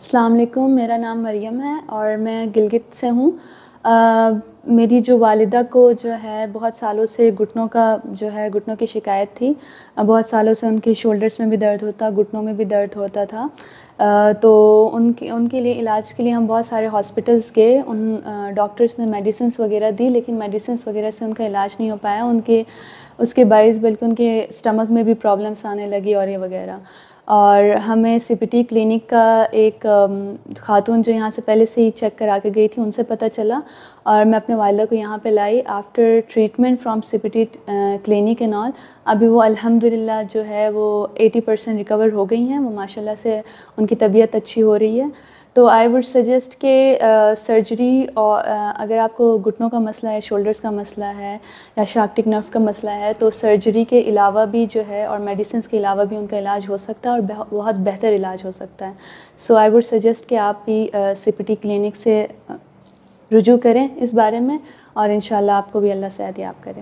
السلام علیکم، میرا نام مریم ہے اور میں گلگت سے ہوں۔ میری جو والدہ کو جو ہے بہت سالوں سے گھٹنوں کی شکایت تھی۔ بہت سالوں سے ان کی شولڈرز میں بھی درد ہوتا، گھٹنوں میں بھی درد ہوتا تھا۔ تو ان کے لیے علاج کے لیے ہم بہت سارے ہاسپٹلس گئے۔ ان ڈاکٹرز نے میڈیسنس وغیرہ دی، لیکن میڈیسنس وغیرہ سے ان کا علاج نہیں ہو پایا۔ اس کے باعث بلکہ ان کے اسٹمک میں بھی پرابلمس آنے لگی اور یہ وغیرہ۔ اور ہمیں سی پی ٹی کلینک کا ایک خاتون جو یہاں سے پہلے سے ہی چیک کرا کے گئی تھی، ان سے پتہ چلا اور میں اپنے والدہ کو یہاں پہ لائی after treatment from C P T clinic and all. ابھی وہ الحمدللہ جو ہے وہ 80% ریکور ہو گئی ہیں، وہ ماشاء اللہ سے ان کی طبیعت اچھی ہو رہی ہے۔ تو آئی وڈ سجیسٹ کہ سرجری، اور اگر آپ کو گھٹنوں کا مسئلہ ہے، شولڈرز کا مسئلہ ہے یا شاکٹک نرو کا مسئلہ ہے، تو سرجری کے علاوہ بھی جو ہے اور میڈیسنس کے علاوہ بھی ان کا علاج ہو سکتا ہے اور بہت بہتر علاج ہو سکتا ہے۔ سو آئی وڈ سجیسٹ کہ آپ بھی سی پی ٹی کلینک سے رجوع کریں اس بارے میں، اور انشاءاللہ آپ کو بھی اللہ صحت یاب کرے۔